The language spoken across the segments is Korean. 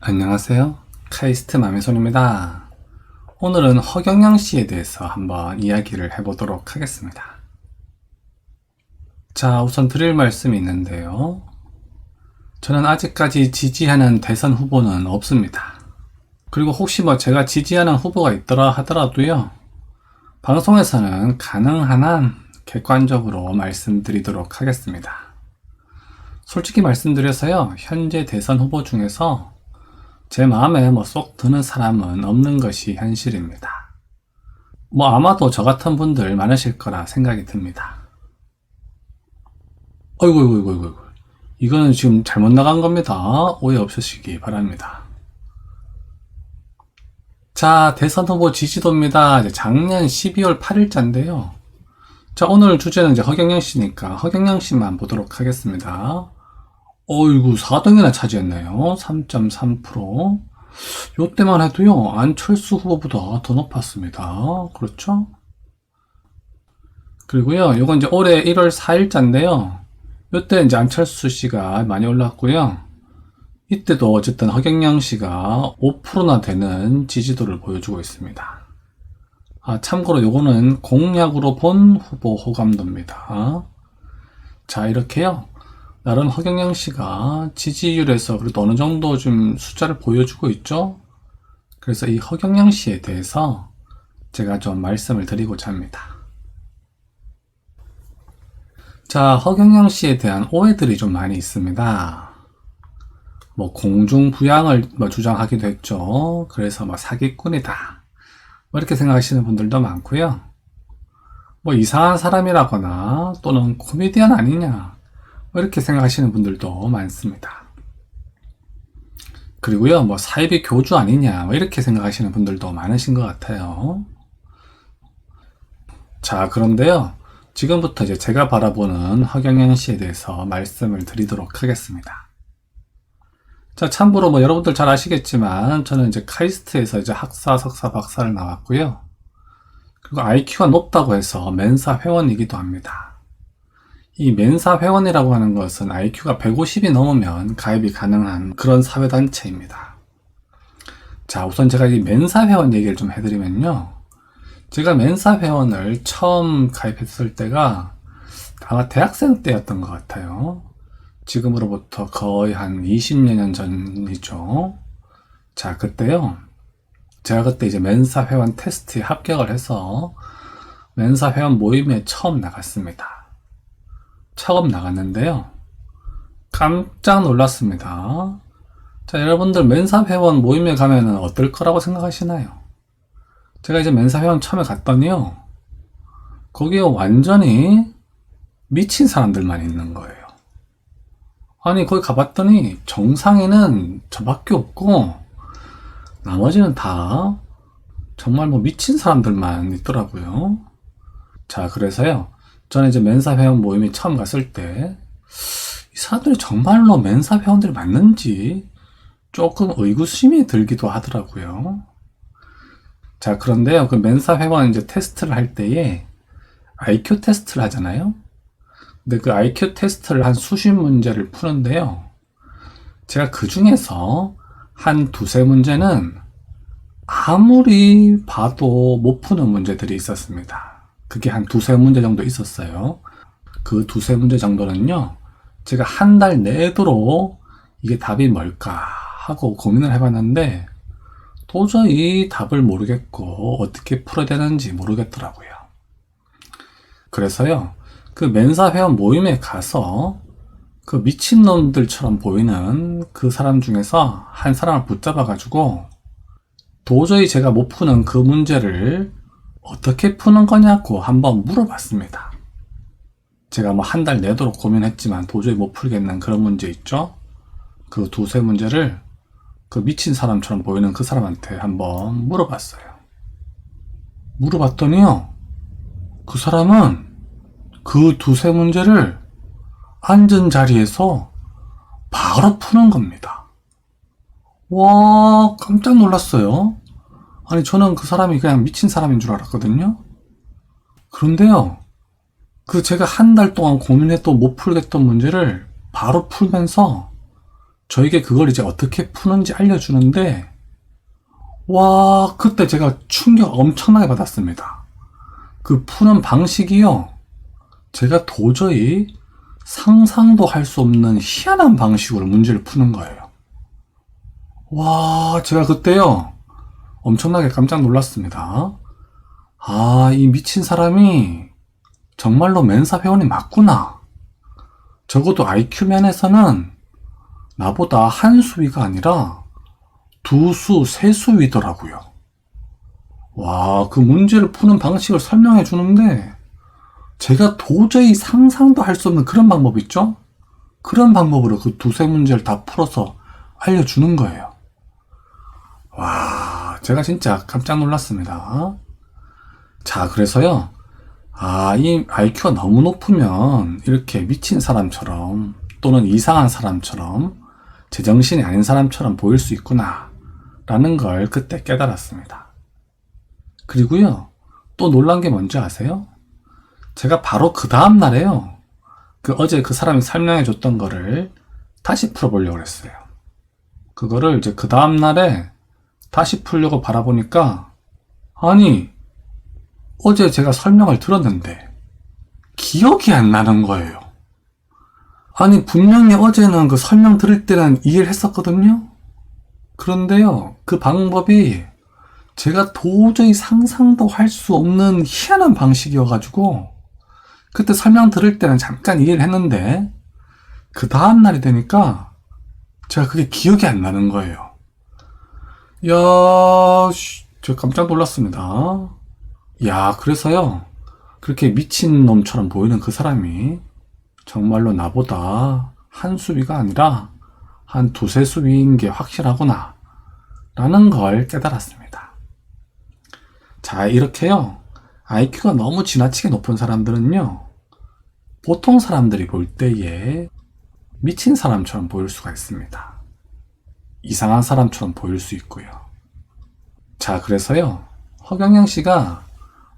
안녕하세요. 카이스트 맘의손입니다. 오늘은 허경영 씨에 대해서 한번 이야기를 해보도록 하겠습니다. 자, 우선 드릴 말씀이 있는데요. 저는 아직까지 지지하는 대선 후보는 없습니다. 그리고 혹시 제가 지지하는 후보가 있더라 하더라도요, 방송에서는 가능한 한 객관적으로 말씀드리도록 하겠습니다. 솔직히 말씀드려서요, 현재 대선 후보 중에서 제 마음에 쏙 드는 사람은 없는 것이 현실입니다. 아마도 저 같은 분들 많으실 거라 생각이 듭니다. 어이구. 이거는 지금 잘못 나간 겁니다. 오해 없으시기 바랍니다. 자, 대선 후보 지지도입니다. 이제 작년 12월 8일자인데요. 자, 오늘 주제는 이제 허경영 씨니까 허경영 씨만 보도록 하겠습니다. 어이구, 4등이나 차지했네요. 3.3%. 요때만 해도요, 안철수 후보보다 더 높았습니다. 그렇죠? 그리고요, 요건 이제 올해 1월 4일자인데요. 요때 이제 안철수 씨가 많이 올랐고요. 이때도 어쨌든 허경영 씨가 5%나 되는 지지도를 보여주고 있습니다. 참고로 요거는 공약으로 본 후보 호감도입니다. 자, 이렇게요. 나름 허경영 씨가 지지율에서 그래도 어느 정도 좀 숫자를 보여주고 있죠. 그래서 이 허경영 씨에 대해서 제가 좀 말씀을 드리고자 합니다. 자, 허경영 씨에 대한 오해들이 좀 많이 있습니다. 공중부양을 주장하기도 했죠. 그래서 사기꾼이다, 이렇게 생각하시는 분들도 많고요. 이상한 사람이라거나 또는 코미디언 아니냐, 이렇게 생각하시는 분들도 많습니다. 그리고요, 사이비 교주 아니냐, 이렇게 생각하시는 분들도 많으신 것 같아요. 자, 그런데요, 지금부터 이제 제가 바라보는 허경영 씨에 대해서 말씀을 드리도록 하겠습니다. 자, 참고로 여러분들 잘 아시겠지만, 저는 이제 카이스트에서 이제 학사, 석사, 박사를 나왔고요. 그리고 IQ가 높다고 해서 멘사 회원이기도 합니다. 이 멘사 회원이라고 하는 것은 IQ가 150이 넘으면 가입이 가능한 그런 사회단체입니다. 자, 우선 제가 이 멘사 회원 얘기를 좀 해드리면요. 제가 멘사 회원을 처음 가입했을 때가 아마 대학생 때였던 것 같아요. 지금으로부터 거의 한 20여 년 전이죠. 자, 그때요. 제가 그때 이제 멘사 회원 테스트에 합격을 해서 멘사 회원 모임에 처음 나갔습니다. 처음 나갔는데요. 깜짝 놀랐습니다. 자, 여러분들 멘사 회원 모임에 가면은 어떨 거라고 생각하시나요? 제가 이제 멘사 회원 처음에 갔더니요. 거기에 완전히 미친 사람들만 있는 거예요. 아니, 거기 가봤더니 정상에는 저밖에 없고 나머지는 다 정말 미친 사람들만 있더라고요. 자, 그래서요. 저는 이제 멘사 회원 모임에 처음 갔을 때 이 사람들이 정말로 멘사 회원들이 맞는지 조금 의구심이 들기도 하더라고요. 자, 그런데요, 그 멘사 회원 이제 테스트를 할 때에 IQ 테스트를 하잖아요. 근데 그 IQ 테스트를 한 수십 문제를 푸는데요. 제가 그 중에서 한 두세 문제는 아무리 봐도 못 푸는 문제들이 있었습니다. 그게 한 두세 문제 정도 있었어요. 그 두세 문제 정도는요, 제가 한 달 내도록 이게 답이 뭘까 하고 고민을 해봤는데 도저히 답을 모르겠고 어떻게 풀어야 되는지 모르겠더라고요. 그래서요, 그 멘사 회원 모임에 가서 그 미친놈들처럼 보이는 그 사람 중에서 한 사람을 붙잡아가지고 도저히 제가 못 푸는 그 문제를 어떻게 푸는 거냐고 한번 물어봤습니다. 제가 한 달 내도록 고민했지만 도저히 못 풀겠는 그런 문제 있죠? 그 두세 문제를 그 미친 사람처럼 보이는 그 사람한테 한번 물어봤어요. 물어봤더니요, 그 사람은 그 두세 문제를 앉은 자리에서 바로 푸는 겁니다. 와, 깜짝 놀랐어요. 아니, 저는 그 사람이 그냥 미친 사람인 줄 알았거든요. 그런데요, 제가 한 달 동안 고민했던 못 풀겠던 문제를 바로 풀면서 저에게 그걸 이제 어떻게 푸는지 알려주는데, 와, 그때 제가 충격 엄청나게 받았습니다. 그 푸는 방식이요, 제가 도저히 상상도 할 수 없는 희한한 방식으로 문제를 푸는 거예요. 와, 제가 그때요, 엄청나게 깜짝 놀랐습니다. 아, 이 미친 사람이 정말로 멘사 회원이 맞구나. 적어도 IQ 면에서는 나보다 한 수위가 아니라 두 수, 세 수위더라고요. 와, 그 문제를 푸는 방식을 설명해 주는데 제가 도저히 상상도 할 수 없는 그런 방법 있죠? 그런 방법으로 그 두세 문제를 다 풀어서 알려주는 거예요. 와, 제가 진짜 깜짝 놀랐습니다. 자, 그래서요, 아, 이 IQ가 너무 높으면 이렇게 미친 사람처럼 또는 이상한 사람처럼 제정신이 아닌 사람처럼 보일 수 있구나 라는 걸 그때 깨달았습니다. 그리고요, 또 놀란 게 뭔지 아세요? 제가 바로 그 다음날에요, 어제 그 사람이 설명해 줬던 거를 다시 풀어보려고 했어요. 그거를 이제 그 다음날에 다시 풀려고 바라보니까, 아니, 어제 제가 설명을 들었는데 기억이 안 나는 거예요. 아니, 분명히 어제는 그 설명 들을 때는 이해를 했었거든요. 그런데요, 그 방법이 제가 도저히 상상도 할 수 없는 희한한 방식이어가지고 그때 설명 들을 때는 잠깐 이해를 했는데 그 다음날이 되니까 제가 그게 기억이 안 나는 거예요. 이야, 제가 깜짝 놀랐습니다. 야, 그래서요, 그렇게 미친놈처럼 보이는 그 사람이 정말로 나보다 한 수위가 아니라 한 두세 수위인 게 확실하구나 라는 걸 깨달았습니다. 자, 이렇게요, IQ가 너무 지나치게 높은 사람들은요, 보통 사람들이 볼 때에 미친 사람처럼 보일 수가 있습니다. 이상한 사람처럼 보일 수 있고요. 자, 그래서요, 허경영 씨가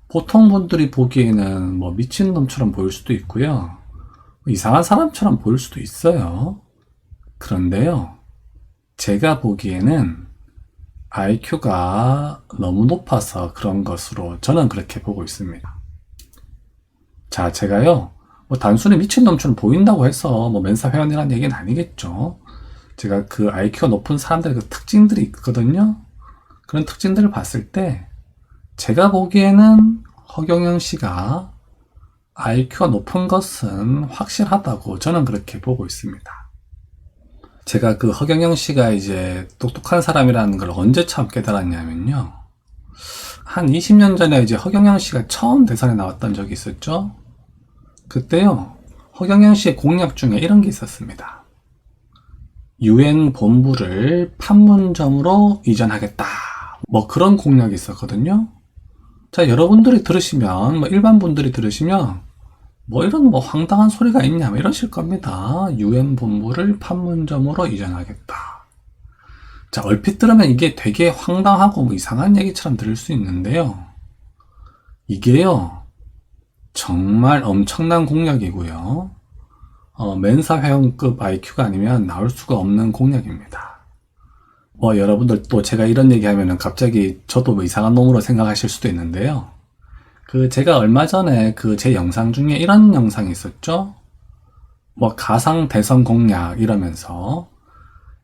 보통 분들이 보기에는 뭐 미친놈처럼 보일 수도 있고요, 이상한 사람처럼 보일 수도 있어요. 그런데요, 제가 보기에는 IQ가 너무 높아서 그런 것으로 저는 그렇게 보고 있습니다. 자, 제가요, 뭐 단순히 미친놈처럼 보인다고 해서 뭐 멘사 회원이라는 얘기는 아니겠죠. 제가 그 IQ가 높은 사람들의 그 특징들이 있거든요. 그런 특징들을 봤을 때 제가 보기에는 허경영 씨가 IQ가 높은 것은 확실하다고 저는 그렇게 보고 있습니다. 제가 그 허경영 씨가 이제 똑똑한 사람이라는 걸 언제 처음 깨달았냐면요, 한 20년 전에 이제 허경영 씨가 처음 대선에 나왔던 적이 있었죠. 그때요, 허경영 씨의 공약 중에 이런 게 있었습니다. UN 본부를 판문점으로 이전하겠다, 뭐 그런 공약이 있었거든요. 자, 여러분들이 들으시면, 뭐 일반 분들이 들으시면 뭐 이런 뭐 황당한 소리가 있냐, 뭐 이러실 겁니다. UN 본부를 판문점으로 이전하겠다. 자, 얼핏 들으면 이게 되게 황당하고 뭐 이상한 얘기처럼 들을 수 있는데요, 이게요, 정말 엄청난 공약이고요, 멘사 회원급 IQ가 아니면 나올 수가 없는 공약입니다. 뭐 여러분들 또 제가 이런 얘기하면은 갑자기 저도 뭐 이상한 놈으로 생각하실 수도 있는데요, 제가 얼마 전에 제 영상 중에 이런 영상이 있었죠. 뭐 가상 대선 공약 이러면서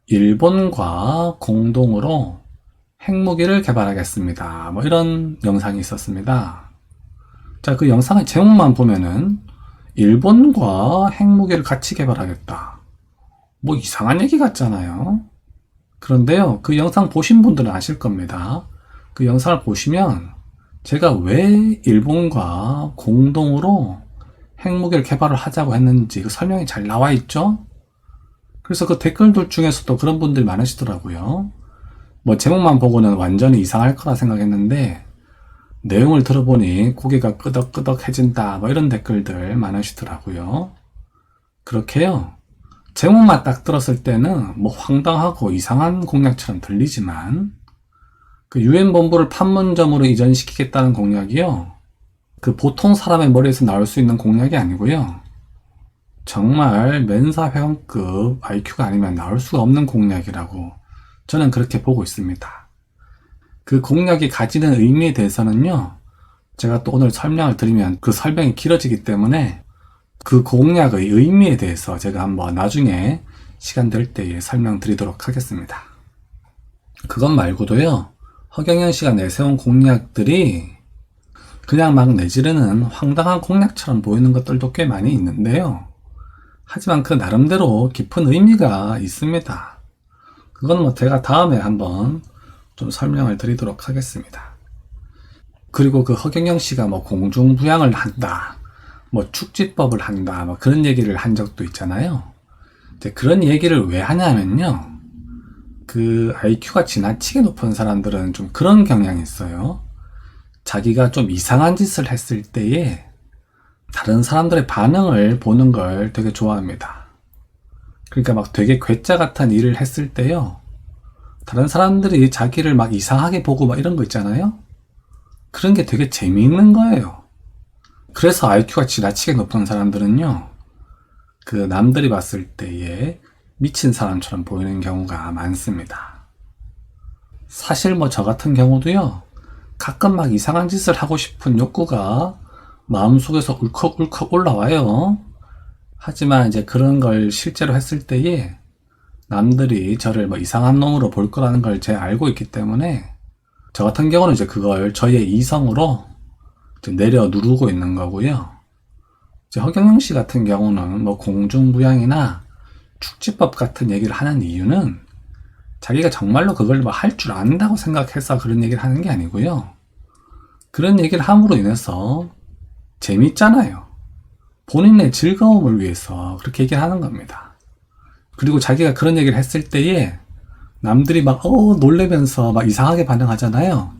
일본과 공동으로 핵무기를 개발하겠습니다, 뭐 이런 영상이 있었습니다. 자, 그 영상의 제목만 보면은 일본과 핵무기를 같이 개발하겠다, 뭐 이상한 얘기 같잖아요. 그런데요, 그 영상 보신 분들은 아실 겁니다. 그 영상을 보시면 제가 왜 일본과 공동으로 핵무기를 개발을 하자고 했는지 그 설명이 잘 나와 있죠. 그래서 그 댓글들 중에서도 그런 분들이 많으시더라고요. 뭐 제목만 보고는 완전히 이상할 거라 생각했는데 내용을 들어보니 고개가 끄덕끄덕해진다, 뭐 이런 댓글들 많으시더라고요. 그렇게요, 제목만 딱 들었을 때는 뭐 황당하고 이상한 공약처럼 들리지만 그 UN 본부를 판문점으로 이전시키겠다는 공약이요, 그 보통 사람의 머리에서 나올 수 있는 공약이 아니고요, 정말 멘사 회원급 IQ가 아니면 나올 수가 없는 공약이라고 저는 그렇게 보고 있습니다. 그 공약이 가지는 의미에 대해서는요, 제가 또 오늘 설명을 드리면 그 설명이 길어지기 때문에 그 공약의 의미에 대해서 제가 한번 나중에 시간 될 때에 설명드리도록 하겠습니다. 그것 말고도요, 허경영 씨가 내세운 공약들이 그냥 막 내지르는 황당한 공약처럼 보이는 것들도 꽤 많이 있는데요. 하지만 그 나름대로 깊은 의미가 있습니다. 그건 뭐 제가 다음에 한번 좀 설명을 드리도록 하겠습니다. 그리고 그 허경영 씨가 뭐 공중부양을 한다, 뭐 축지법을 한다, 뭐 그런 얘기를 한 적도 있잖아요. 이제 그런 얘기를 왜 하냐면요, 그 IQ가 지나치게 높은 사람들은 좀 그런 경향이 있어요. 자기가 좀 이상한 짓을 했을 때에 다른 사람들의 반응을 보는 걸 되게 좋아합니다. 그러니까 막 되게 괴짜 같은 일을 했을 때요, 다른 사람들이 자기를 막 이상하게 보고 막 이런 거 있잖아요. 그런 게 되게 재미있는 거예요. 그래서 IQ가 지나치게 높은 사람들은요, 그 남들이 봤을 때에 미친 사람처럼 보이는 경우가 많습니다. 사실 뭐 저 같은 경우도요, 가끔 막 이상한 짓을 하고 싶은 욕구가 마음속에서 울컥울컥 올라와요. 하지만 이제 그런 걸 실제로 했을 때에 남들이 저를 뭐 이상한 놈으로 볼 거라는 걸 제가 알고 있기 때문에 저 같은 경우는 이제 그걸 저의 이성으로 이제 내려 누르고 있는 거고요. 이제 허경영 씨 같은 경우는 뭐 공중부양이나 축지법 같은 얘기를 하는 이유는 자기가 정말로 그걸 뭐 할 줄 안다고 생각해서 그런 얘기를 하는 게 아니고요. 그런 얘기를 함으로 인해서 재밌잖아요. 본인의 즐거움을 위해서 그렇게 얘기를 하는 겁니다. 그리고 자기가 그런 얘기를 했을 때에 남들이 막 놀래면서 막 이상하게 반응하잖아요.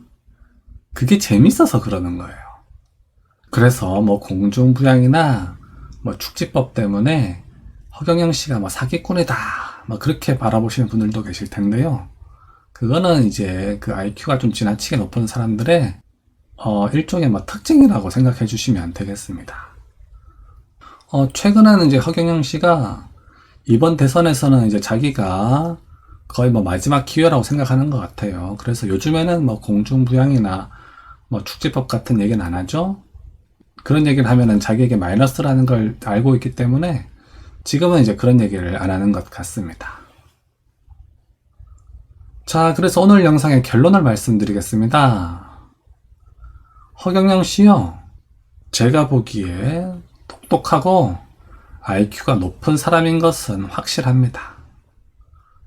그게 재밌어서 그러는 거예요. 그래서 뭐 공중부양이나 뭐 축지법 때문에 허경영 씨가 뭐 사기꾼이다, 뭐 그렇게 바라보시는 분들도 계실 텐데요. 그거는 이제 그 IQ가 좀 지나치게 높은 사람들의 일종의 뭐 특징이라고 생각해 주시면 되겠습니다. 최근에는 이제 허경영 씨가 이번 대선에서는 이제 자기가 거의 뭐 마지막 기회라고 생각하는 것 같아요. 그래서 요즘에는 뭐 공중부양이나 뭐 축지법 같은 얘기는 안 하죠. 그런 얘기를 하면은 자기에게 마이너스라는 걸 알고 있기 때문에 지금은 이제 그런 얘기를 안 하는 것 같습니다. 자, 그래서 오늘 영상의 결론을 말씀드리겠습니다. 허경영 씨요, 제가 보기에 똑똑하고 IQ가 높은 사람인 것은 확실합니다.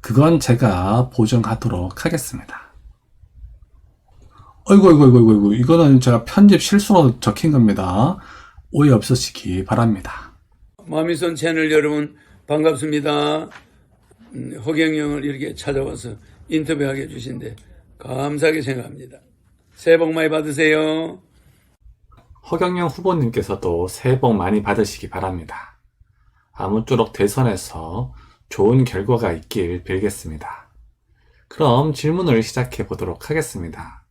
그건 제가 보증하도록 하겠습니다. 어이구, 이거는 제가 편집 실수로 적힌 겁니다. 오해 없으시기 바랍니다. 마미손 채널 여러분 반갑습니다. 허경영을 이렇게 찾아와서 인터뷰하게 해주신데 감사하게 생각합니다. 새해 복 많이 받으세요. 허경영 후보님께서도 새해 복 많이 받으시기 바랍니다. 아무쪼록 대선에서 좋은 결과가 있길 빌겠습니다. 그럼 질문을 시작해 보도록 하겠습니다.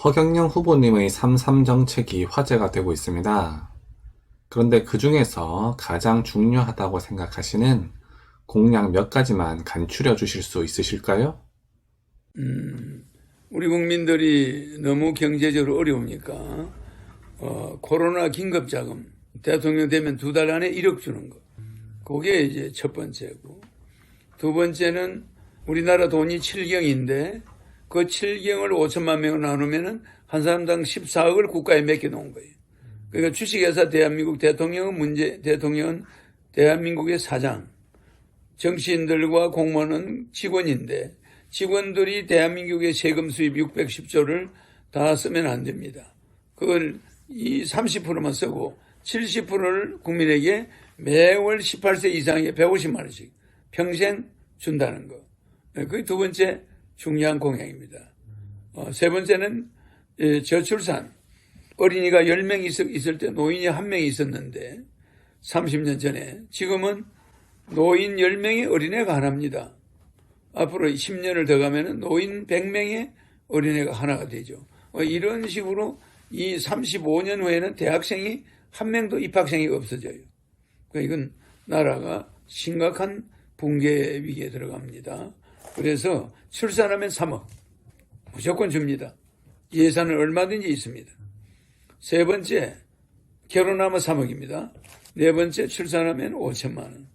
허경영 후보님의 3.3 정책이 화제가 되고 있습니다. 그런데 그 중에서 가장 중요하다고 생각하시는 공약 몇 가지만 간추려 주실 수 있으실까요? 우리 국민들이 너무 경제적으로 어려우니까 코로나 긴급자금 대통령 되면 2달 안에 1억 주는 거. 그게 이제 첫 번째고, 두 번째는 우리나라 돈이 7경인데 그 7경을 5천만 명을 나누면은 한 사람당 14억을 국가에 맡겨놓은 거예요. 그러니까 주식회사 대한민국 대통령은 대한민국의 사장, 정치인들과 공무원은 직원인데 직원들이 대한민국의 세금 수입 610조를 다 쓰면 안 됩니다. 그걸 이 30%만 쓰고 70%를 국민에게 매월 18세 이상의 150만 원씩 평생 준다는 거. 그게 두 번째 중요한 공약입니다. 세 번째는 저출산. 어린이가 10명 있을 때 노인이 1명이 있었는데 30년 전에, 지금은 노인 10명의 어린애가 하나입니다. 앞으로 10년을 더 가면 노인 100명의 어린애가 하나가 되죠. 이런 식으로 이 35년 후에는 대학생이 1명도 입학생이 없어져요. 그러니까 이건 나라가 심각한 붕괴 위기에 들어갑니다. 그래서 출산하면 3억 무조건 줍니다. 예산은 얼마든지 있습니다. 세 번째, 결혼하면 3억입니다. 네 번째, 출산하면 5천만 원.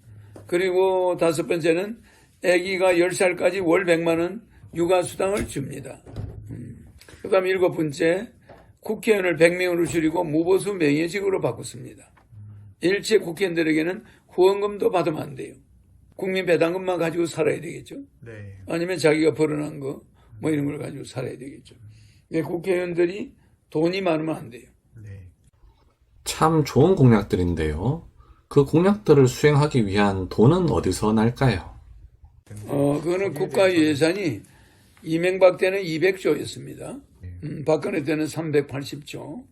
그리고 다섯 번째는 아기가 10살까지 월 100만 원 육아수당을 줍니다. 그 다음에 일곱 번째, 국회의원을 100명으로 줄이고 무보수 명예직으로 바꿨습니다. 일체 국회의원들에게는 후원금도 받으면 안 돼요. 국민 배당금만 가지고 살아야 되겠죠. 네. 아니면 자기가 벌어난 거 뭐 이런 걸 가지고 살아야 되겠죠. 국회의원들이 돈이 많으면 안 돼요. 네. 참 좋은 공약들인데요. 그 공약들을 수행하기 위한 돈은 어디서 날까요? 그거는 국가 예산이 이명박 때는 200조였습니다. 박근혜 때는 380조.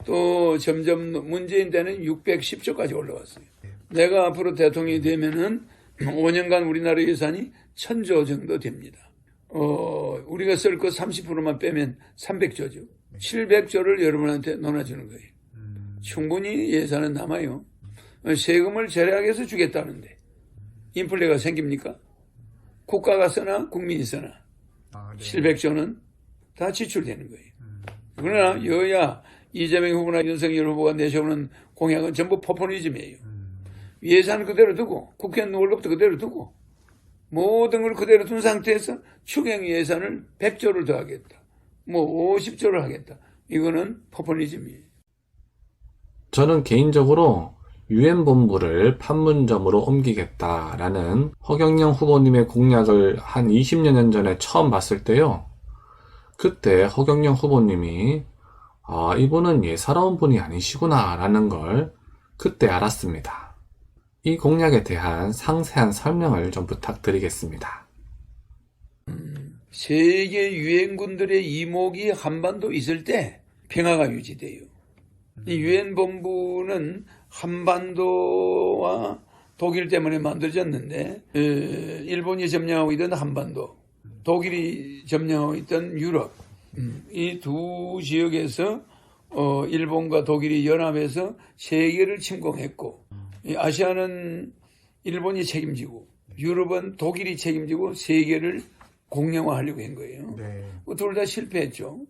또 점점 문재인 때는 610조까지 올라왔어요. 내가 앞으로 대통령이 되면은 5년간 우리나라 예산이 1000조 정도 됩니다. 우리가 쓸 거 30%만 빼면 300조죠. 700조를 여러분한테 논아주는 거예요. 충분히 예산은 남아요. 세금을 절약해서 주겠다는데 인플레가 생깁니까? 국가가 쓰나 국민이 쓰나? 네. 700조는 다 지출되는 거예요. 그러나 여야 이재명 후보나 윤석열 후보가 내세우는 공약은 전부 포퓰리즘이에요. 예산 그대로 두고 국회의원 월급도 그대로 두고 모든 걸 그대로 둔 상태에서 추경 예산을 100조를 더하겠다. 뭐 50조를 하겠다. 이거는 포퓰리즘이에요. 저는 개인적으로 유엔 본부를 판문점으로 옮기겠다라는 허경영 후보님의 공약을 한 20여 년 전에 처음 봤을 때요. 그때 허경영 후보님이 이분은 예사로운 분이 아니시구나 라는 걸 그때 알았습니다. 이 공약에 대한 상세한 설명을 좀 부탁드리겠습니다. 세계 유엔군들의 이목이 한반도 있을 때 평화가 유지돼요. 이 유엔 본부는 한반도와 독일 때문에 만들어졌는데 일본이 점령하고 있던 한반도, 독일이 점령하고 있던 유럽, 이 두 지역에서 일본과 독일이 연합해서 세계를 침공했고 이 아시아는 일본이 책임지고 유럽은 독일이 책임지고 세계를 공영화하려고 한 거예요. 네. 둘 다 실패했죠.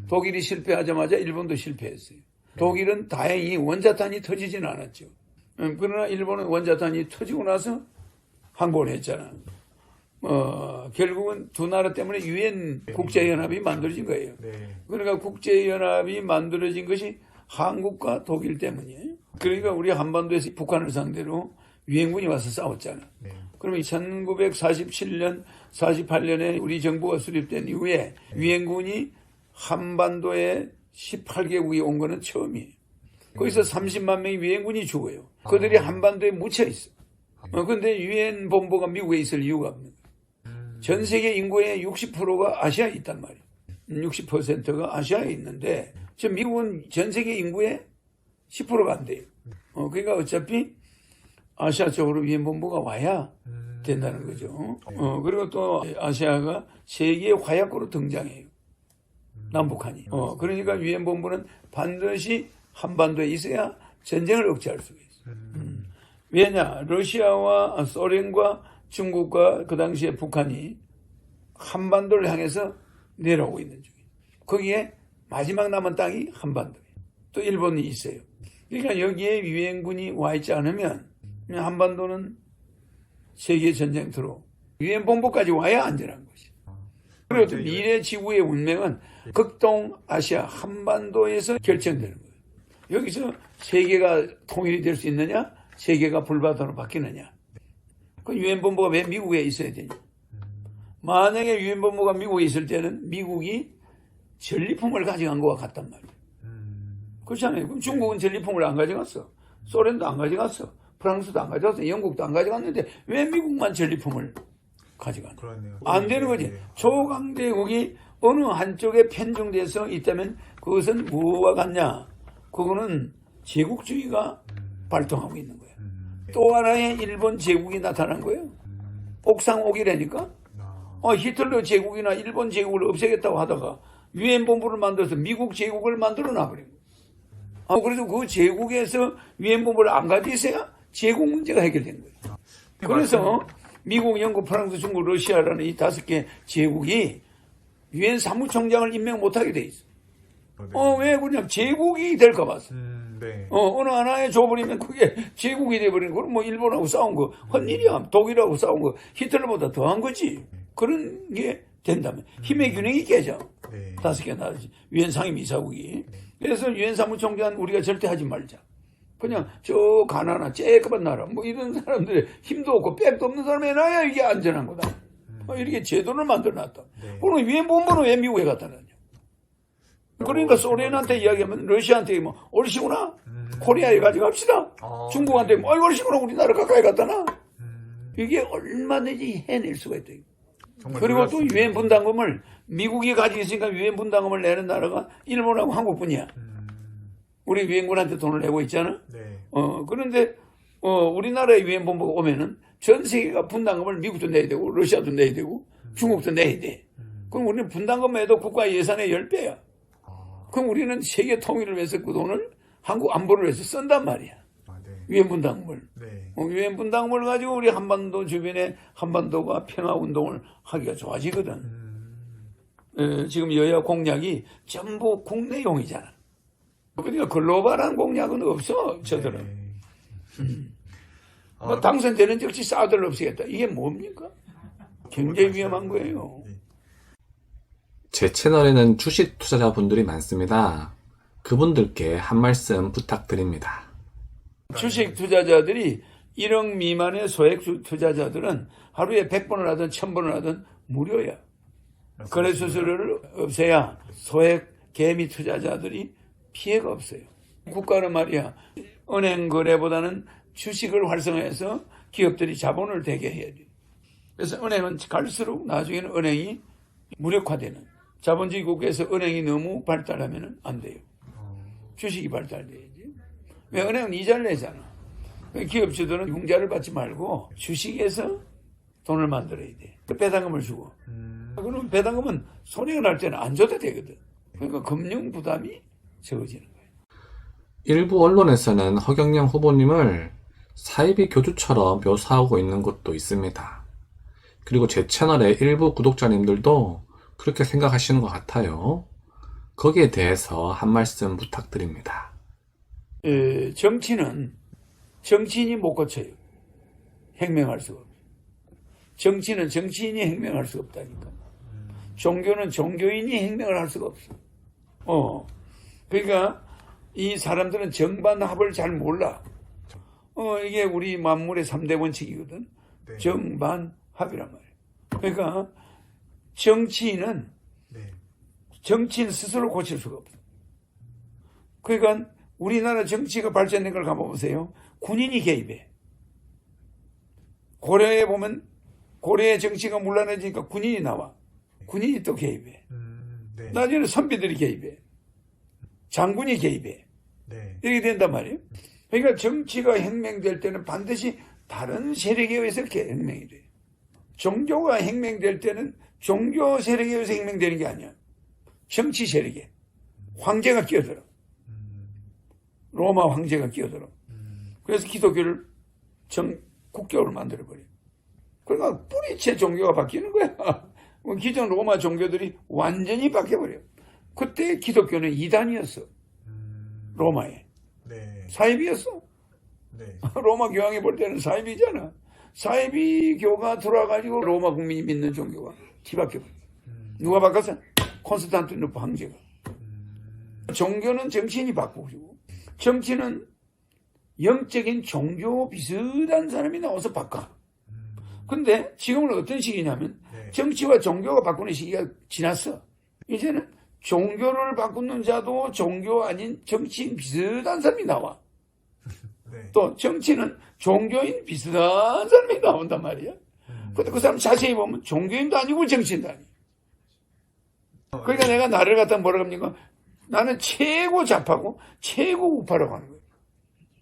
독일이 실패하자마자 일본도 실패했어요. 독일은 다행히 원자탄이 터지지는 않았죠. 그러나 일본은 원자탄이 터지고 나서 항복을 했잖아. 결국은 두 나라 때문에 유엔 국제연합이 만들어진 거예요. 네. 그러니까 국제연합이 만들어진 것이 한국과 독일 때문이에요. 그러니까 우리 한반도에서 북한을 상대로 유엔군이 와서 싸웠잖아. 네. 그러면 1947년, 48년에 우리 정부가 수립된 이후에 유엔군이 한반도에 18개국이 온 거는 처음이에요. 거기서 30만 명의 유엔군이 죽어요. 그들이 한반도에 묻혀 있어. 그런데 유엔 본부가 미국에 있을 이유가 없는 거예요. 전 세계 인구의 60%가 아시아에 있단 말이에요. 60%가 아시아에 있는데 지금 미국은 전 세계 인구의 10%가 안 돼요. 그러니까 어차피 아시아 쪽으로 유엔 본부가 와야 된다는 거죠. 그리고 또 아시아가 세계의 화약고로 등장해요. 남북한이. 그러니까 유엔 본부는 반드시 한반도에 있어야 전쟁을 억제할 수가 있어요. 왜냐? 러시아와 소련과 중국과 그 당시에 북한이 한반도를 향해서 내려오고 있는 중이에요. 거기에 마지막 남은 땅이 한반도예요. 또 일본이 있어요. 그러니까 여기에 유엔군이 와 있지 않으면 한반도는 세계 전쟁터로 유엔 본부까지 와야 안전한 것이에요. 그리고 또 미래 지구의 운명은 극동 아시아 한반도에서 결정되는 거예요. 여기서 세계가 통일이 될 수 있느냐? 세계가 불바다로 바뀌느냐? 그 유엔 본부가 왜 미국에 있어야 되냐? 만약에 유엔 본부가 미국에 있을 때는 미국이 전리품을 가져간 거와 같단 말이에요. 그렇잖아요. 그럼 중국은 전리품을 안 가져갔어. 소련도 안 가져갔어. 프랑스도 안 가져갔어. 영국도 안 가져갔는데 왜 미국만 전리품을 가져가냐? 그러네요. 안 되는 거지. 네. 초강대국이 어느 한쪽에 편중돼서 있다면 그것은 무엇과 같냐? 그거는 제국주의가 발동하고 있는 거예요. 또 하나의 일본 제국이 나타난 거예요. 옥상옥이라니까. 히틀러 제국이나 일본 제국을 없애겠다고 하다가 유엔 본부를 만들어서 미국 제국을 만들어 놔버린 거예요. 그래서 그 제국에서 유엔 본부를 안 가지고 있어야 제국 문제가 해결된 거예요. 그래서 미국, 영국, 프랑스, 중국, 러시아라는 이 5개 제국이 유엔 사무총장을 임명 못하게 돼 있어. 왜 그러냐? 제국이 될까 봐서. 네. 어느 하나에 줘버리면 그게 제국이 돼버리는 거는 뭐 일본하고 싸운 거 헛일이야. 독일하고 싸운 거 히틀러보다 더한 거지. 그런 게 된다면 힘의 균형이 깨져. 네. 5개 나라지. 유엔 상임이사국이. 그래서 유엔 사무총장 우리가 절대 하지 말자. 그냥 저 가난한 쬐끔한 나라 뭐 이런 사람들의 힘도 없고 백도 없는 사람이 해놔야 이게 안전한 거다. 이렇게 제도를 만들어놨다. 네. 그럼 유엔 본부는 왜 미국에 갖다 놨냐? 그러니까 소련한테 이야기하면 러시아한테 뭐 옳시구나 코리아에 가져갑시다. 중국한테 뭐 옳시구나 우리나라 가까이 갖다 놔. 이게 얼마든지 해낼 수가 있다. 그리고 또 유엔 분담금을 미국이 가지고 있으니까 유엔 분담금을 내는 나라가 일본하고 한국뿐이야. 우리 유엔군한테 돈을 내고 있잖아. 네. 그런데 우리나라에 유엔 본부가 오면은 전 세계가 분담금을 미국도 내야 되고 러시아도 내야 되고 중국도 내야 돼. 그럼 우리는 분담금 에도 국가 예산의 10배야. 그럼 우리는 세계 통일을 위해서 그 돈을 한국 안보를 위해서 쓴단 말이야. 네. 유엔 분담금을. 네. 유엔 분담금을 가지고 우리 한반도 주변에 한반도가 평화 운동을 하기가 좋아지거든. 지금 여야 공약이 전부 국내용이잖아. 그러니까 글로벌한 공약은 없어, 저들은. 뭐 당선되는 즉시 싸들 없애겠다. 이게 뭡니까? 굉장히 위험한 거예요. 제 채널에는 주식 투자자분들이 많습니다. 그분들께 한 말씀 부탁드립니다. 주식 투자자들이 1억 미만의 소액 투자자들은 하루에 100번을 하든 1000번을 하든 무료야. 거래 수수료를 없애야 소액 개미 투자자들이 피해가 없어요. 국가는 말이야. 은행 거래보다는 주식을 활성화해서 기업들이 자본을 대게 해야 돼. 그래서 은행은 갈수록 나중에는 은행이 무력화되는. 자본주의 국가에서 은행이 너무 발달하면 안 돼요. 주식이 발달돼야지. 왜 은행은 이자를 내잖아. 기업주들은 융자를 받지 말고 주식에서 돈을 만들어야 돼. 배당금을 주고. 그러면 배당금은 손해가 날 때는 안 줘도 되거든. 그러니까 금융 부담이 적어지는 거예요. 일부 언론에서는 허경영 후보님을 사이비 교주처럼 묘사하고 있는 것도 있습니다. 그리고 제 채널의 일부 구독자님들도 그렇게 생각하시는 것 같아요. 거기에 대해서 한 말씀 부탁드립니다. 정치인이 못 고쳐요. 행명할 수가 없어요. 정치는 정치인이 행명할 수가 없다니까. 종교는 종교인이 행명을 할 수가 없어. 그러니까 이 사람들은 정반합을 잘 몰라. 이게 우리 만물의 3대 원칙이거든. 네. 정반합이란 말이야. 그러니까 정치인은 정치인 스스로 고칠 수가 없어. 그러니까 우리나라 정치가 발전된 걸 가보세요. 군인이 개입해. 고려에 보면 고려의 정치가 문란해지니까 군인이 나와. 군인이 또 개입해. 네. 나중에는 선비들이 개입해. 장군이 개입해. 네. 이렇게 된단 말이에요. 그러니까 정치가 혁명될 때는 반드시 다른 세력에 의해서 혁명이 돼. 종교가 혁명될 때는 종교 세력에 의해서 혁명되는 게 아니야. 정치 세력에. 황제가 끼어들어. 로마 황제가 끼어들어. 그래서 기독교를 국교를 만들어버려. 그러니까 뿌리째 종교가 바뀌는 거야. 기존 로마 종교들이 완전히 바뀌어버려. 그때 기독교는 이단이었어. 로마에. 네. 사이비였어. 네. 로마 교황이 볼 때는 사이비잖아. 사이비교가 들어와가지고 로마 국민이 믿는 종교가 뒤바뀌어버려. 누가 바꿨어? 콘스탄티노플 황제가. 종교는 정치인이 바꾸고 정치는 영적인 종교 비슷한 사람이 나와서 바꿔. 근데 지금은 어떤 시기냐면 정치와 종교가 바꾸는 시기가 지났어. 이제는 종교를 바꾸는 자도 종교 아닌 정치인 비슷한 사람이 나와. 네. 또 정치는 종교인 비슷한 사람이 나온단 말이야. 근데 그 사람 자세히 보면 종교인도 아니고 정치인도 아니고. 그러니까 내가 나를 갖다 뭐라 합니까? 나는 최고 좌파고 최고 우파라고 하는 거예요.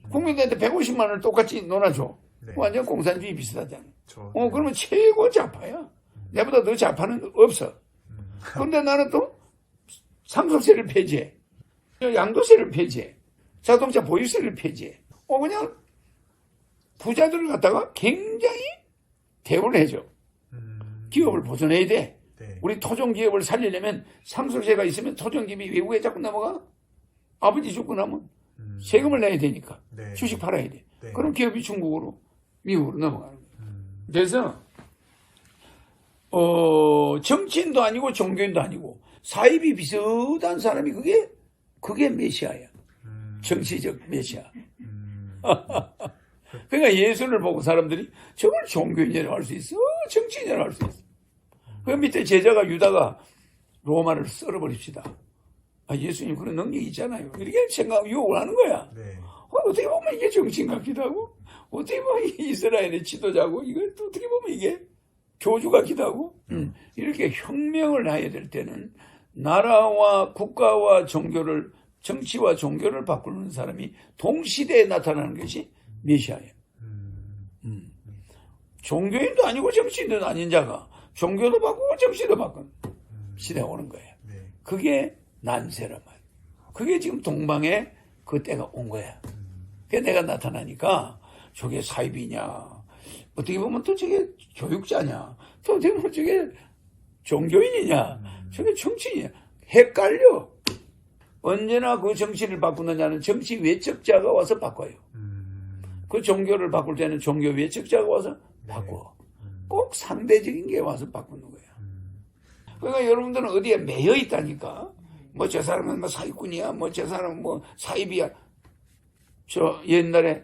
국민들한테 150만 원을 똑같이 놀아줘. 네. 완전 공산주의 비슷하잖아. 네. 그러면 최고 좌파야. 내보다 더 좌파는 없어. 그런데 나는 또 상속세를 폐지해. 양도세를 폐지해. 자동차 보유세를 폐지해. 그냥 부자들을 갖다가 굉장히 대우를 해줘. 기업을 보존해야 돼. 네. 우리 토종 기업을 살리려면 상속세가 있으면 토종 기업이 외국에 자꾸 넘어가. 아버지 죽고 나면 세금을 내야 되니까 네. 주식 팔아야 돼. 네. 그럼 기업이 중국으로 미국으로 넘어가는 거예요. 그래서 정치인도 아니고 종교인도 아니고 사입이 비슷한 사람이 그게 메시아야. 정치적 메시아. 그러니까 예수를 보고 사람들이 저걸 종교인이라고 할 수 있어? 정치인이라고 할 수 있어? 그 밑에 제자가 유다가 로마를 썰어버립시다. 아, 예수님 그런 능력이 있잖아요. 이렇게 생각, 유혹을 하는 거야. 네. 어떻게 보면 이게 정치인 같기도 하고, 어떻게 보면 이게 이스라엘의 지도자고, 이걸 또 어떻게 보면 이게 교주 같기도 하고, 이렇게 혁명을 해야 될 때는 나라와 국가와 종교를, 정치와 종교를 바꾸는 사람이 동시대에 나타나는 것이 메시아예요. 종교인도 아니고 정치인도 아닌 자가 종교도 바꾸고 정치도 바꾸는 시대가 오는 거예요. 네. 그게 난세란 말이에요. 그게 지금 동방에 그 때가 온 거야. 그게 내가 나타나니까 저게 사입이냐, 어떻게 보면 또 저게 교육자냐, 또 어떻게 보면 저게 종교인이냐, 저게 정치인이냐, 헷갈려. 언제나 그 정치를 바꾸느냐는 정치 외척자가 와서 바꿔요. 그 종교를 바꿀 때는 종교 외척자가 와서 바꿔. 꼭 상대적인 게 와서 바꾸는 거야. 그러니까 여러분들은 어디에 매여 있다니까. 뭐 저 사람은 뭐 사기꾼이야, 뭐 저 사람은 뭐 사입이야. 저 옛날에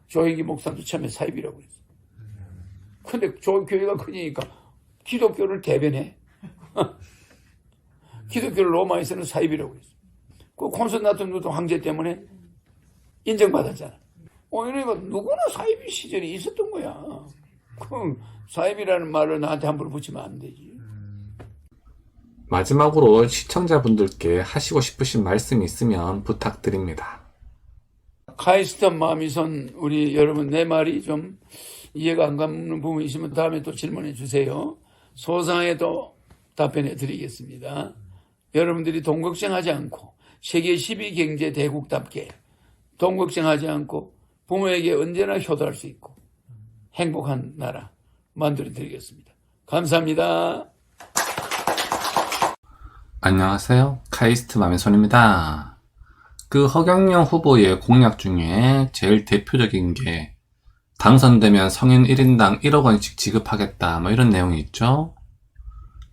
조혜기 목사도 처음에 사입이라고 그랬어. 근데 교회가 크니까 기독교를 대변해. 기독교를 로마에서는 사입이라고 그랬어. 그 콘스탄티노도 황제 때문에 인정받았잖아. 이러니까 누구나 사입이 시절이 있었던 거야. 그럼 사입이라는 말을 나한테 함부로 붙이면 안 되지. 마지막으로 시청자분들께 하시고 싶으신 말씀이 있으면 부탁드립니다. 카이스트 마미손 우리 여러분 내 말이 좀 이해가 안 가는 부분이 있으면 다음에 또 질문해 주세요. 소상에도 답변해 드리겠습니다. 여러분들이 돈 걱정하지 않고 세계 12경제 대국답게 돈 걱정하지 않고 부모에게 언제나 효도할 수 있고 행복한 나라 만들어 드리겠습니다. 감사합니다. 안녕하세요. 카이스트 마미손입니다. 그 허경영 후보의 공약 중에 제일 대표적인 게 당선되면 성인 1인당 1억 원씩 지급하겠다 뭐 이런 내용이 있죠.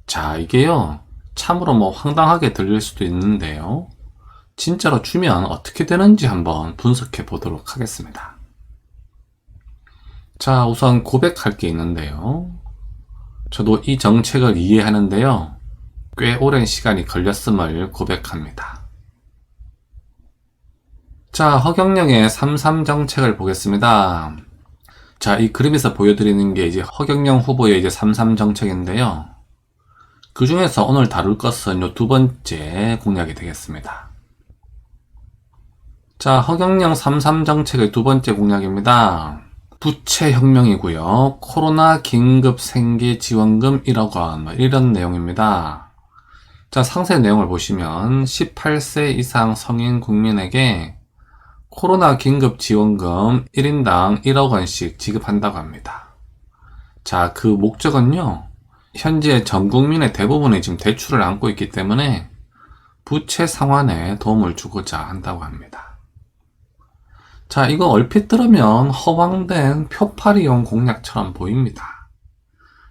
자, 이게요 참으로 뭐 황당하게 들릴 수도 있는데요, 진짜로 주면 어떻게 되는지 한번 분석해 보도록 하겠습니다. 자, 우선 고백할 게 있는데요, 저도 이 정책을 이해하는데요 꽤 오랜 시간이 걸렸음을 고백합니다. 자, 허경영의 3.3 정책을 보겠습니다. 자, 이 그림에서 보여드리는 게 이제 허경영 후보의 이제 3.3 정책인데요, 그 중에서 오늘 다룰 것은 요 두 번째 공약이 되겠습니다. 자, 허경영 3.3 정책의 두 번째 공약입니다. 부채 혁명이고요. 코로나 긴급 생계 지원금 1억 원 이런 내용입니다. 자, 상세 내용을 보시면 18세 이상 성인 국민에게 코로나 긴급 지원금 1인당 1억 원씩 지급한다고 합니다. 자, 그 목적은요, 현재 전 국민의 대부분이 지금 대출을 안고 있기 때문에 부채 상환에 도움을 주고자 한다고 합니다. 자, 이거 얼핏 들으면 허황된 표파리용 공약처럼 보입니다.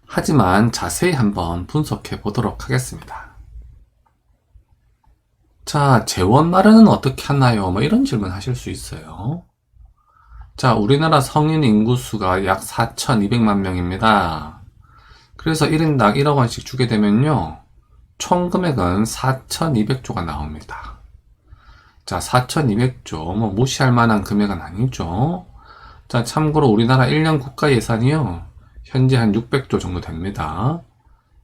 하지만 자세히 한번 분석해 보도록 하겠습니다. 자, 재원 마련은 어떻게 하나요? 뭐 이런 질문 하실 수 있어요. 자, 우리나라 성인 인구수가 약 4,200만 명입니다. 그래서 1인당 1억 원씩 주게 되면요, 총 금액은 4,200조가 나옵니다. 자, 4,200조, 뭐 무시할 만한 금액은 아니죠. 자, 참고로 우리나라 1년 국가 예산이요, 현재 한 600조 정도 됩니다.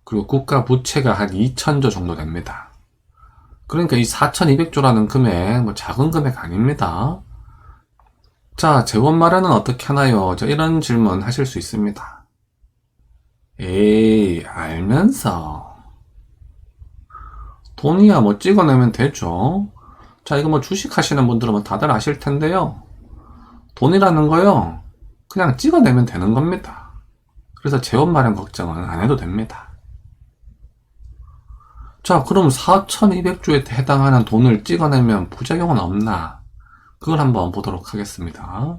그리고 국가 부채가 한 2,000조 정도 됩니다. 그러니까 이 4,200조라는 금액, 뭐 작은 금액 아닙니다. 자, 재원 마련은 어떻게 하나요? 자, 이런 질문 하실 수 있습니다. 에이, 알면서. 돈이야 뭐 찍어내면 되죠. 자, 이거 뭐 주식 하시는 분들은 뭐 다들 아실 텐데요, 돈이라는 거요, 그냥 찍어내면 되는 겁니다. 그래서 재원 마련 걱정은 안 해도 됩니다. 자, 그럼 4200조에 해당하는 돈을 찍어내면 부작용은 없나? 그걸 한번 보도록 하겠습니다.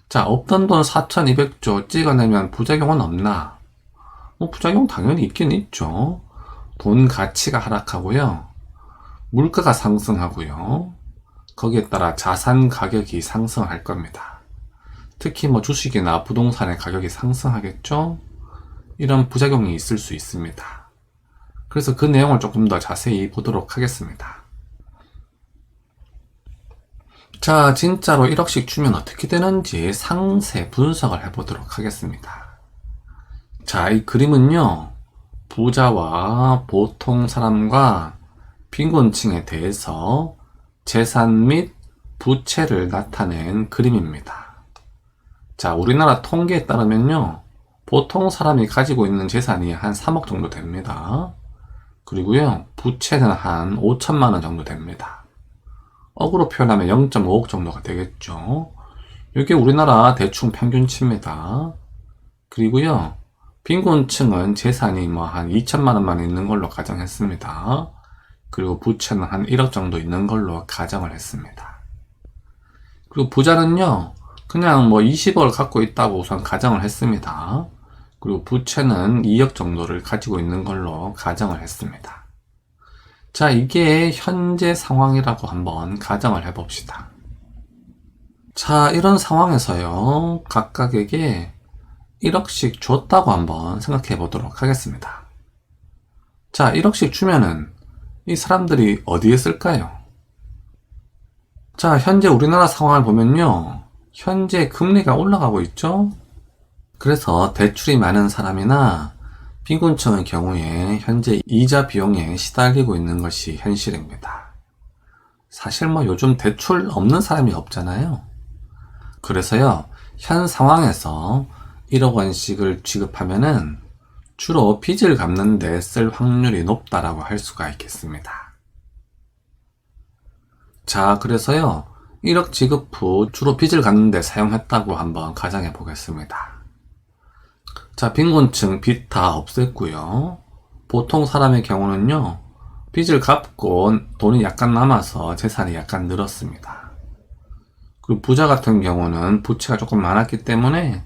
자, 없던 돈 4200조 찍어내면 부작용은 없나? 부작용 당연히 있긴 있죠. 돈 가치가 하락하고요. 물가가 상승하고요. 거기에 따라 자산 가격이 상승할 겁니다. 특히 주식이나 부동산의 가격이 상승하겠죠? 이런 부작용이 있을 수 있습니다. 그래서 그 내용을 조금 더 자세히 보도록 하겠습니다. 자, 진짜로 1억씩 주면 어떻게 되는지 상세 분석을 해보도록 하겠습니다. 자, 이 그림은요, 부자와 보통 사람과 빈곤층에 대해서 재산 및 부채를 나타낸 그림입니다. 자, 우리나라 통계에 따르면요, 보통 사람이 가지고 있는 재산이 한 3억 정도 됩니다. 그리고요, 부채는 한 5천만 원 정도 됩니다. 억으로 표현하면 0.5억 정도가 되겠죠. 이게 우리나라 대충 평균치입니다. 그리고요, 빈곤층은 재산이 한 2천만 원만 있는 걸로 가정했습니다. 그리고 부채는 한 1억 정도 있는 걸로 가정을 했습니다. 그리고 부자는요, 그냥 20억을 갖고 있다고 우선 가정을 했습니다. 그리고 부채는 2억 정도를 가지고 있는 걸로 가정을 했습니다. 자, 이게 현재 상황이라고 한번 가정을 해봅시다. 자, 이런 상황에서요, 각각에게 1억씩 줬다고 한번 생각해 보도록 하겠습니다. 자, 1억씩 주면은 이 사람들이 어디에 쓸까요? 자, 현재 우리나라 상황을 보면요, 현재 금리가 올라가고 있죠? 그래서 대출이 많은 사람이나 빈곤층의 경우에 현재 이자 비용에 시달리고 있는 것이 현실입니다. 사실 요즘 대출 없는 사람이 없잖아요. 그래서요, 현 상황에서 1억 원씩을 지급하면은 주로 빚을 갚는 데 쓸 확률이 높다라고 할 수가 있겠습니다. 자, 그래서요, 1억 지급 후 주로 빚을 갚는 데 사용했다고 한번 가정해 보겠습니다. 자, 빈곤층 빚 다 없앴고요. 보통 사람의 경우는요, 빚을 갚고 돈이 약간 남아서 재산이 약간 늘었습니다. 그리고 부자 같은 경우는 부채가 조금 많았기 때문에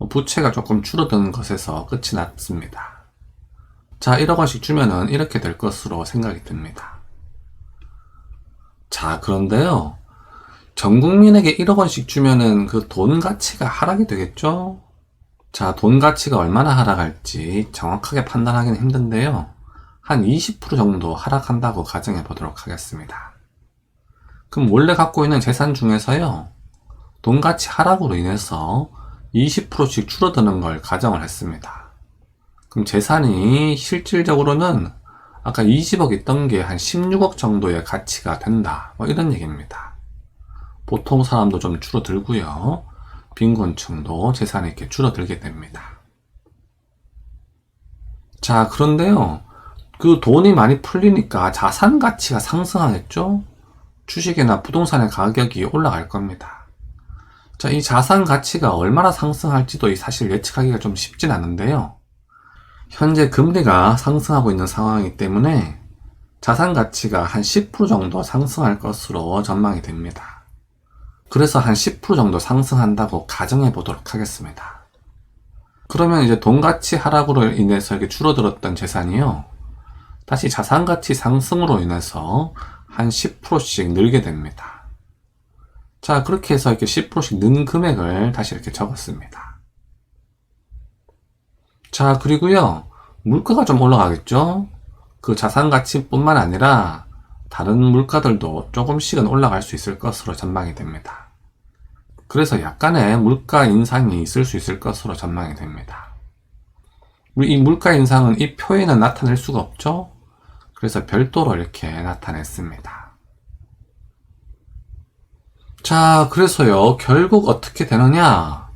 부채가 조금 줄어드는 것에서 끝이 났습니다. 자, 1억 원씩 주면은 이렇게 될 것으로 생각이 듭니다. 자, 그런데요, 전 국민에게 1억 원씩 주면은 그 돈 가치가 하락이 되겠죠? 자, 돈 가치가 얼마나 하락할지 정확하게 판단하기는 힘든데요, 한 20% 정도 하락한다고 가정해 보도록 하겠습니다. 그럼 원래 갖고 있는 재산 중에서요, 돈 가치 하락으로 인해서 20%씩 줄어드는 걸 가정을 했습니다. 그럼 재산이 실질적으로는 아까 20억 있던 게 한 16억 정도의 가치가 된다, 이런 얘기입니다. 보통 사람도 좀 줄어들고요, 빈곤층도 재산이 이렇게 줄어들게 됩니다. 자, 그런데요, 그 돈이 많이 풀리니까 자산 가치가 상승하겠죠? 주식이나 부동산의 가격이 올라갈 겁니다. 자, 이 자산 가치가 얼마나 상승할지도 사실 예측하기가 좀 쉽진 않은데요, 현재 금리가 상승하고 있는 상황이기 때문에 자산 가치가 한 10% 정도 상승할 것으로 전망이 됩니다. 그래서 한 10% 정도 상승한다고 가정해 보도록 하겠습니다. 그러면 이제 돈 가치 하락으로 인해서 이렇게 줄어들었던 재산이요, 다시 자산 가치 상승으로 인해서 한 10%씩 늘게 됩니다. 자, 그렇게 해서 이렇게 10%씩 는 금액을 다시 이렇게 적었습니다. 자, 그리고요, 물가가 좀 올라가겠죠? 그 자산 가치뿐만 아니라 다른 물가들도 조금씩은 올라갈 수 있을 것으로 전망이 됩니다. 그래서 약간의 물가 인상이 있을 수 있을 것으로 전망이 됩니다. 이 물가 인상은 이 표에는 나타낼 수가 없죠? 그래서 별도로 이렇게 나타냈습니다. 자, 그래서요, 결국 어떻게 되느냐?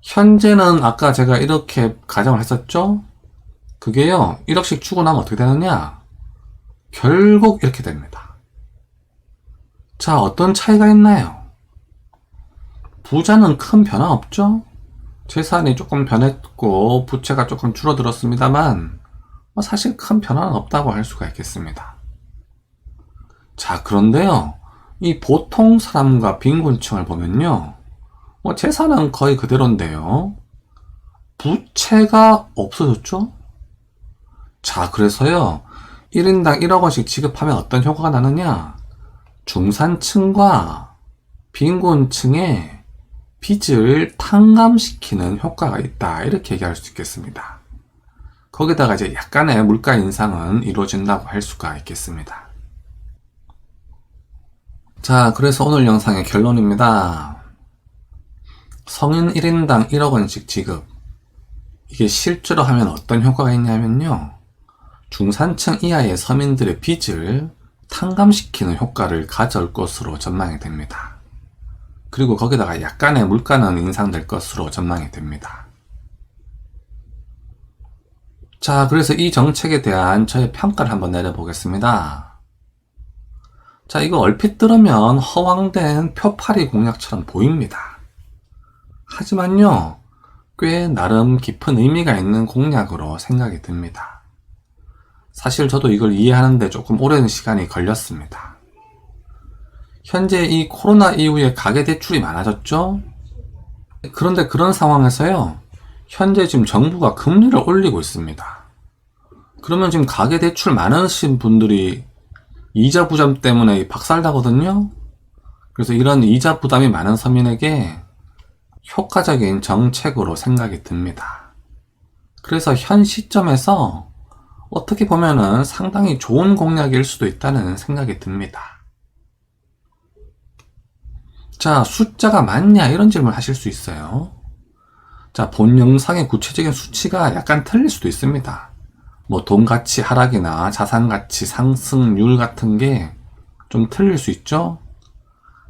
현재는 아까 제가 이렇게 가정을 했었죠? 그게요, 1억씩 주고 나면 어떻게 되느냐? 결국 이렇게 됩니다. 자, 어떤 차이가 있나요? 부자는 큰 변화 없죠? 재산이 조금 변했고 부채가 조금 줄어들었습니다만 사실 큰 변화는 없다고 할 수가 있겠습니다. 자, 그런데요, 이 보통 사람과 빈곤층을 보면요, 재산은 거의 그대로인데요, 부채가 없어졌죠? 자, 그래서요, 1인당 1억 원씩 지급하면 어떤 효과가 나느냐? 중산층과 빈곤층의 빚을 탕감시키는 효과가 있다, 이렇게 얘기할 수 있겠습니다. 거기다가 이제 약간의 물가 인상은 이루어진다고 할 수가 있겠습니다. 자, 그래서 오늘 영상의 결론입니다. 성인 1인당 1억 원씩 지급. 이게 실제로 하면 어떤 효과가 있냐면요, 중산층 이하의 서민들의 빚을 탕감시키는 효과를 가져올 것으로 전망이 됩니다. 그리고 거기다가 약간의 물가는 인상될 것으로 전망이 됩니다. 자, 그래서 이 정책에 대한 저의 평가를 한번 내려보겠습니다. 자, 이거 얼핏 들으면 허황된 표파리 공약처럼 보입니다. 하지만요, 꽤 나름 깊은 의미가 있는 공약으로 생각이 듭니다. 사실 저도 이걸 이해하는데 조금 오랜 시간이 걸렸습니다. 현재 이 코로나 이후에 가계대출이 많아졌죠? 그런데 그런 상황에서요, 현재 지금 정부가 금리를 올리고 있습니다. 그러면 지금 가계대출 많으신 분들이 이자 부담 때문에 박살나거든요? 그래서 이런 이자 부담이 많은 서민에게 효과적인 정책으로 생각이 듭니다. 그래서 현 시점에서 어떻게 보면은 상당히 좋은 공약일 수도 있다는 생각이 듭니다. 자, 숫자가 많냐, 이런 질문 하실 수 있어요. 자, 본 영상의 구체적인 수치가 약간 틀릴 수도 있습니다. 돈 가치 하락이나 자산 가치 상승률 같은 게 좀 틀릴 수 있죠?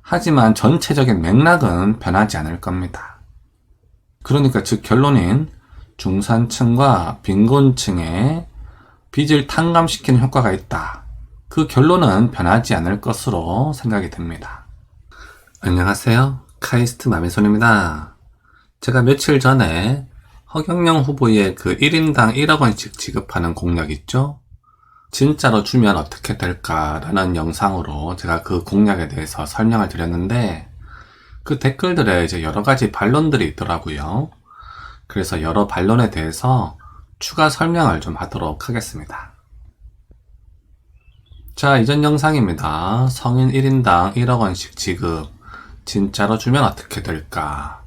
하지만 전체적인 맥락은 변하지 않을 겁니다. 그러니까 즉 결론인 중산층과 빈곤층의 빚을 탕감시키는 효과가 있다, 그 결론은 변하지 않을 것으로 생각이 됩니다. 안녕하세요, 카이스트 마미손입니다. 제가 며칠 전에 허경영 후보의 그 1인당 1억 원씩 지급하는 공약 있죠? 진짜로 주면 어떻게 될까라는 영상으로 제가 그 공약에 대해서 설명을 드렸는데, 그 댓글들에 이제 여러 가지 반론들이 있더라고요. 그래서 여러 반론에 대해서 추가 설명을 좀 하도록 하겠습니다. 자, 이전 영상입니다. 성인 1인당 1억 원씩 지급, 진짜로 주면 어떻게 될까?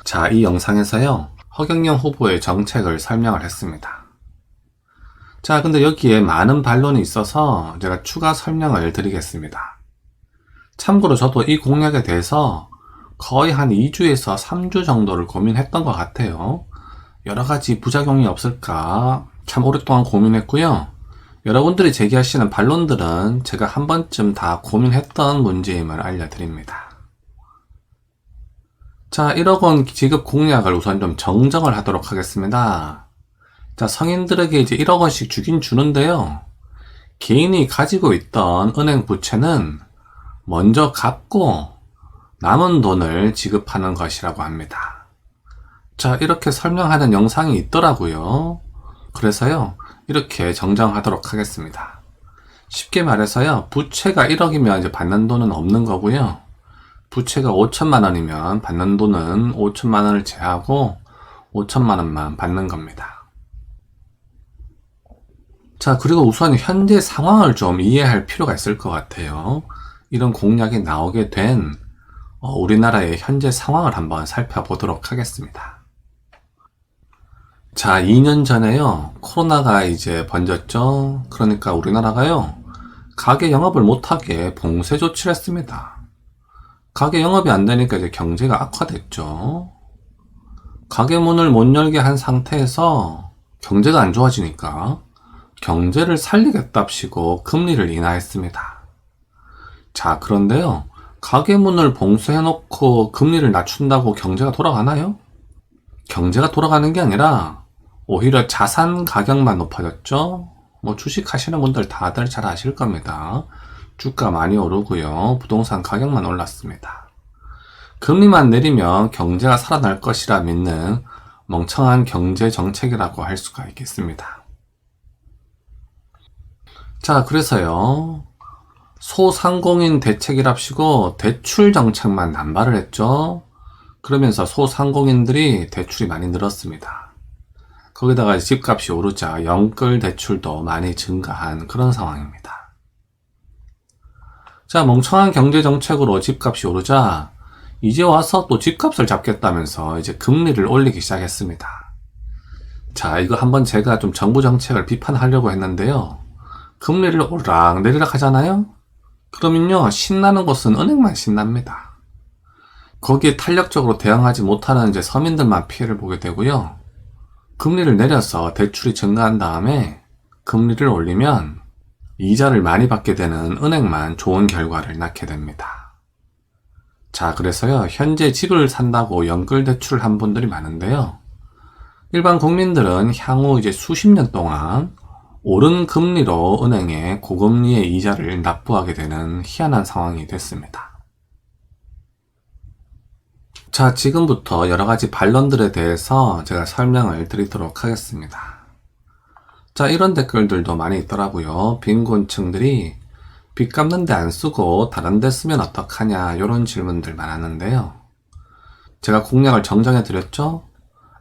자, 이 영상에서요, 허경영 후보의 정책을 설명을 했습니다. 자, 근데 여기에 많은 반론이 있어서 제가 추가 설명을 드리겠습니다. 참고로 저도 이 공약에 대해서 거의 한 2주에서 3주 정도를 고민했던 것 같아요. 여러 가지 부작용이 없을까 참 오랫동안 고민했고요. 여러분들이 제기하시는 반론들은 제가 한 번쯤 다 고민했던 문제임을 알려드립니다. 자, 1억 원 지급 공약을 우선 좀 정정을 하도록 하겠습니다. 자, 성인들에게 이제 1억 원씩 주긴 주는데요, 개인이 가지고 있던 은행 부채는 먼저 갚고 남은 돈을 지급하는 것이라고 합니다. 자, 이렇게 설명하는 영상이 있더라고요. 그래서요, 이렇게 정정하도록 하겠습니다. 쉽게 말해서요, 부채가 1억이면 이제 받는 돈은 없는 거고요, 부채가 5천만 원이면 받는 돈은 5천만 원을 제하고 5천만 원만 받는 겁니다. 자, 그리고 우선 현재 상황을 좀 이해할 필요가 있을 것 같아요. 이런 공약이 나오게 된 우리나라의 현재 상황을 한번 살펴보도록 하겠습니다. 자, 2년 전에요, 코로나가 이제 번졌죠. 그러니까 우리나라가요, 가게 영업을 못하게 봉쇄 조치를 했습니다. 가게 영업이 안 되니까 이제 경제가 악화됐죠. 가게 문을 못 열게 한 상태에서 경제가 안 좋아지니까 경제를 살리겠답시고 금리를 인하했습니다. 자, 그런데요, 가게 문을 봉쇄해놓고 금리를 낮춘다고 경제가 돌아가나요? 경제가 돌아가는 게 아니라 오히려 자산 가격만 높아졌죠. 주식 하시는 분들 다들 잘 아실 겁니다. 주가 많이 오르고요, 부동산 가격만 올랐습니다. 금리만 내리면 경제가 살아날 것이라 믿는 멍청한 경제 정책이라고 할 수가 있겠습니다. 자, 그래서요, 소상공인 대책이랍시고 대출 정책만 남발을 했죠. 그러면서 소상공인들이 대출이 많이 늘었습니다. 거기다가 집값이 오르자 연끌 대출도 많이 증가한 그런 상황입니다. 자, 멍청한 경제 정책으로 집값이 오르자 이제 와서 또 집값을 잡겠다면서 이제 금리를 올리기 시작했습니다. 자, 이거 한번 제가 좀 정부 정책을 비판하려고 했는데요. 금리를 오르락 내리락 하잖아요? 그러면요, 신나는 곳은 은행만 신납니다. 거기에 탄력적으로 대응하지 못하는 이제 서민들만 피해를 보게 되고요. 금리를 내려서 대출이 증가한 다음에 금리를 올리면 이자를 많이 받게 되는 은행만 좋은 결과를 낳게 됩니다. 자, 그래서요, 현재 집을 산다고 연끌 대출을 한 분들이 많은데요. 일반 국민들은 향후 이제 수십 년 동안 오른 금리로 은행에 고금리의 이자를 납부하게 되는 희한한 상황이 됐습니다. 자, 지금부터 여러 가지 반론들에 대해서 제가 설명을 드리도록 하겠습니다. 자, 이런 댓글들도 많이 있더라고요. 빈곤층들이 빚 갚는데 안 쓰고 다른 데 쓰면 어떡하냐, 이런 질문들 많았는데요. 제가 공약을 정정해 드렸죠?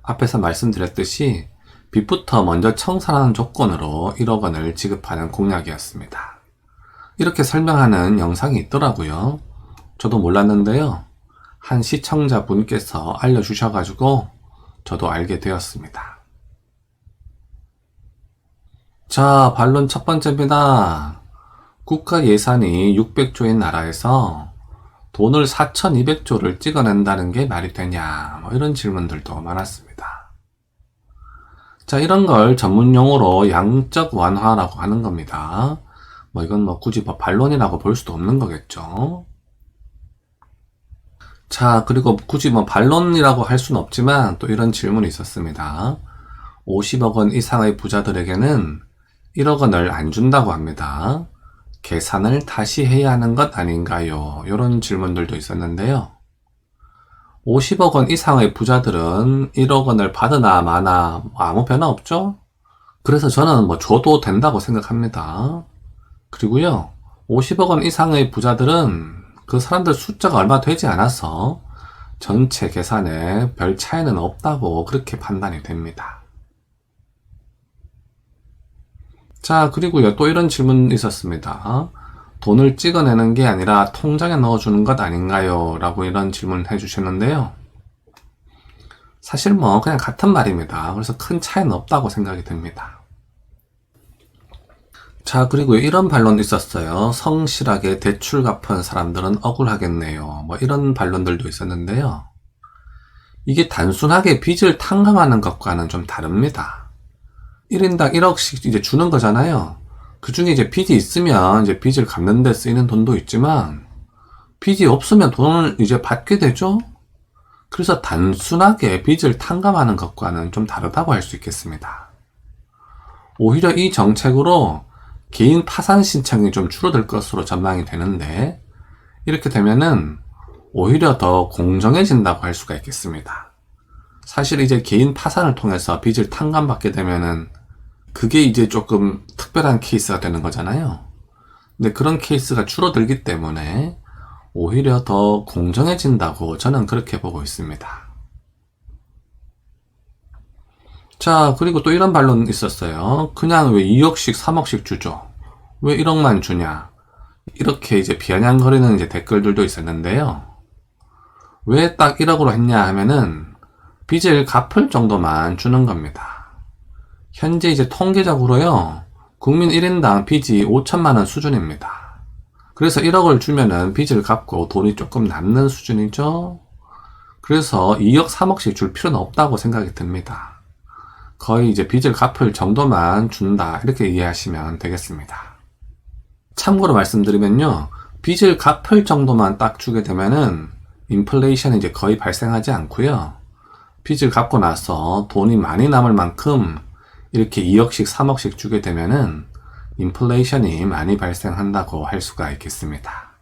앞에서 말씀드렸듯이 빚부터 먼저 청산하는 조건으로 1억 원을 지급하는 공약이었습니다. 이렇게 설명하는 영상이 있더라고요. 저도 몰랐는데요. 한 시청자분께서 알려주셔가지고 저도 알게 되었습니다. 자, 반론 첫 번째입니다. 국가 예산이 600조인 나라에서 돈을 4,200조를 찍어낸다는 게 말이 되냐, 뭐 이런 질문들도 많았습니다. 자, 이런 걸 전문 용어로 양적 완화라고 하는 겁니다. 뭐 이건 뭐 굳이 뭐 반론이라고 볼 수도 없는 거겠죠. 자, 그리고 굳이 뭐 반론이라고 할 수는 없지만 또 이런 질문이 있었습니다. 50억 원 이상의 부자들에게는 1억 원을 안 준다고 합니다. 계산을 다시 해야 하는 것 아닌가요? 이런 질문들도 있었는데요. 50억 원 이상의 부자들은 1억 원을 받으나 마나 아무 변화 없죠? 그래서 저는 뭐 줘도 된다고 생각합니다. 그리고요, 50억 원 이상의 부자들은 그 사람들 숫자가 얼마 되지 않아서 전체 계산에 별 차이는 없다고 그렇게 판단이 됩니다. 자, 그리고요, 또 이런 질문 있었습니다. 돈을 찍어내는 게 아니라 통장에 넣어주는 것 아닌가요? 라고 이런 질문을 해주셨는데요. 사실 뭐 그냥 같은 말입니다. 그래서 큰 차이는 없다고 생각이 됩니다. 자, 그리고 이런 반론도 있었어요. 성실하게 대출 갚은 사람들은 억울하겠네요. 뭐 이런 반론들도 있었는데요. 이게 단순하게 빚을 탕감하는 것과는 좀 다릅니다. 1인당 1억씩 이제 주는 거잖아요. 그 중에 이제 빚이 있으면 이제 빚을 갚는 데 쓰이는 돈도 있지만, 빚이 없으면 돈을 이제 받게 되죠? 그래서 단순하게 빚을 탕감하는 것과는 좀 다르다고 할 수 있겠습니다. 오히려 이 정책으로 개인 파산 신청이 좀 줄어들 것으로 전망이 되는데, 이렇게 되면은 오히려 더 공정해진다고 할 수가 있겠습니다. 사실 이제 개인 파산을 통해서 빚을 탕감받게 되면은 그게 이제 조금 특별한 케이스가 되는 거잖아요. 근데 그런 케이스가 줄어들기 때문에 오히려 더 공정해진다고 저는 그렇게 보고 있습니다. 자, 그리고 또 이런 반론 있었어요. 그냥 왜 2억씩 3억씩 주죠? 왜 1억만 주냐? 이렇게 이제 비아냥거리는 이제 댓글들도 있었는데요. 왜 딱 1억으로 했냐 하면은 빚을 갚을 정도만 주는 겁니다. 현재 이제 통계적으로요, 국민 1인당 빚이 5천만 원 수준입니다. 그래서 1억을 주면은 빚을 갚고 돈이 조금 남는 수준이죠. 그래서 2억, 3억씩 줄 필요는 없다고 생각이 듭니다. 거의 이제 빚을 갚을 정도만 준다, 이렇게 이해하시면 되겠습니다. 참고로 말씀드리면요, 빚을 갚을 정도만 딱 주게 되면은 인플레이션이 이제 거의 발생하지 않고요. 빚을 갚고 나서 돈이 많이 남을 만큼 이렇게 2억씩 3억씩 주게 되면은 인플레이션이 많이 발생한다고 할 수가 있겠습니다.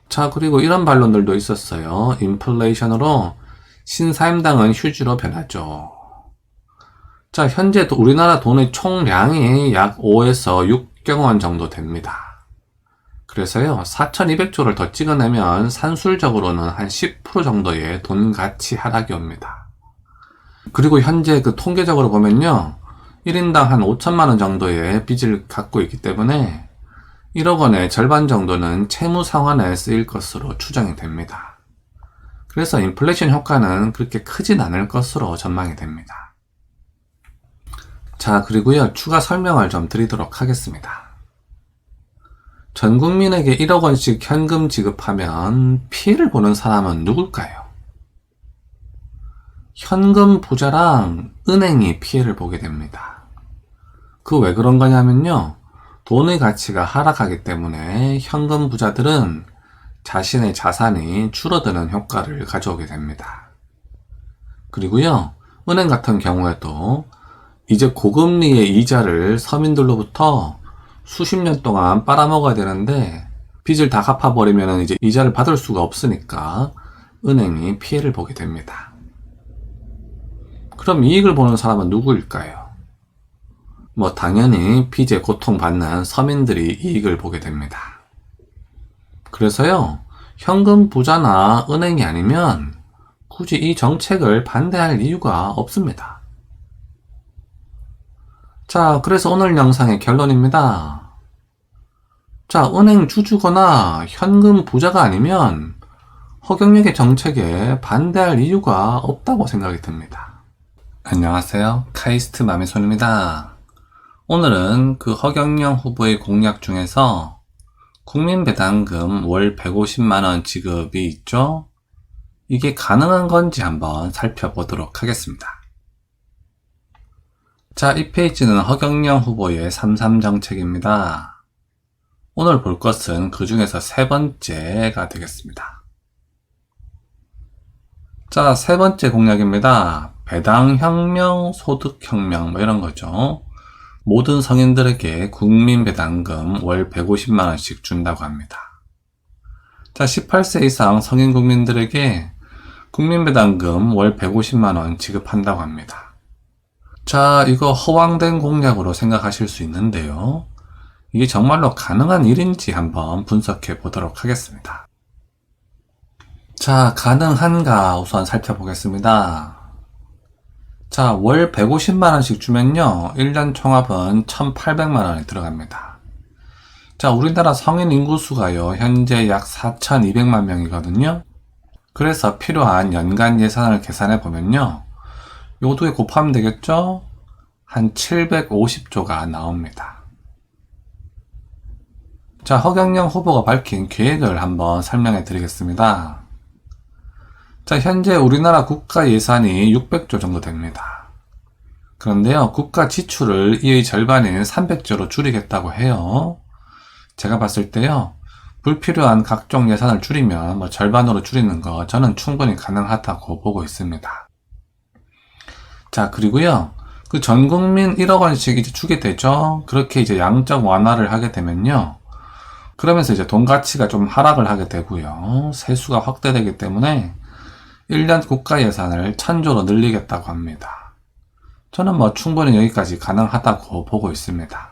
자, 그리고 이런 반론들도 있었어요. 인플레이션으로 신사임당은 휴지로 변하죠. 자, 현재 우리나라 돈의 총량이 약 5에서 6경 원 정도 됩니다. 그래서요, 4,200조를 더 찍어내면 산술적으로는 한 10% 정도의 돈 가치 하락이 옵니다. 그리고 현재 그 통계적으로 보면요, 1인당 한 5천만 원 정도의 빚을 갖고 있기 때문에 1억 원의 절반 정도는 채무 상환에 쓰일 것으로 추정이 됩니다. 그래서 인플레이션 효과는 그렇게 크진 않을 것으로 전망이 됩니다. 자, 그리고요, 추가 설명을 좀 드리도록 하겠습니다. 전 국민에게 1억 원씩 현금 지급하면 피해를 보는 사람은 누굴까요? 현금 부자랑 은행이 피해를 보게 됩니다. 그 왜 그런 거냐면요, 돈의 가치가 하락하기 때문에 현금 부자들은 자신의 자산이 줄어드는 효과를 가져오게 됩니다. 그리고요, 은행 같은 경우에도 이제 고금리의 이자를 서민들로부터 수십 년 동안 빨아먹어야 되는데 빚을 다 갚아버리면 이제 이자를 받을 수가 없으니까 은행이 피해를 보게 됩니다. 그럼 이익을 보는 사람은 누구일까요? 뭐 당연히 빚에 고통받는 서민들이 이익을 보게 됩니다. 그래서요, 현금 부자나 은행이 아니면 굳이 이 정책을 반대할 이유가 없습니다. 자, 그래서 오늘 영상의 결론입니다. 자, 은행 주주거나 현금 부자가 아니면 허경영의 정책에 반대할 이유가 없다고 생각이 듭니다. 안녕하세요. 카이스트 마미손입니다. 오늘은 그 허경영 후보의 공약 중에서 국민배당금 월 150만원 지급이 있죠? 이게 가능한 건지 한번 살펴보도록 하겠습니다. 자, 이 페이지는 허경영 후보의 3.3 정책입니다. 오늘 볼 것은 그 중에서 세 번째가 되겠습니다. 자, 세 번째 공약입니다. 배당혁명, 소득혁명, 뭐 이런 거죠. 모든 성인들에게 국민배당금 월 150만원씩 준다고 합니다. 자, 18세 이상 성인 국민들에게 국민배당금 월 150만원 지급한다고 합니다. 자, 이거 허황된 공약으로 생각하실 수 있는데요. 이게 정말로 가능한 일인지 한번 분석해 보도록 하겠습니다. 자, 가능한가 우선 살펴보겠습니다. 자, 월 150만원씩 주면요, 1년 총합은 1,800만원이 들어갑니다. 자, 우리나라 성인 인구수가요, 현재 약 4,200만 명이거든요. 그래서 필요한 연간 예산을 계산해 보면요, 요 두 개 곱하면 되겠죠? 한 750조가 나옵니다. 자, 허경영 후보가 밝힌 계획을 한번 설명해 드리겠습니다. 자, 현재 우리나라 국가 예산이 600조 정도 됩니다. 그런데요, 국가 지출을 이의 절반인 300조로 줄이겠다고 해요. 제가 봤을 때요, 불필요한 각종 예산을 줄이면 뭐 절반으로 줄이는 거 저는 충분히 가능하다고 보고 있습니다. 자, 그리고요, 그 전 국민 1억 원씩 이제 주게 되죠. 그렇게 이제 양적 완화를 하게 되면요, 그러면서 이제 돈 가치가 좀 하락을 하게 되고요, 세수가 확대되기 때문에 1년 국가 예산을 1,000조로 늘리겠다고 합니다. 저는 뭐 충분히 여기까지 가능하다고 보고 있습니다.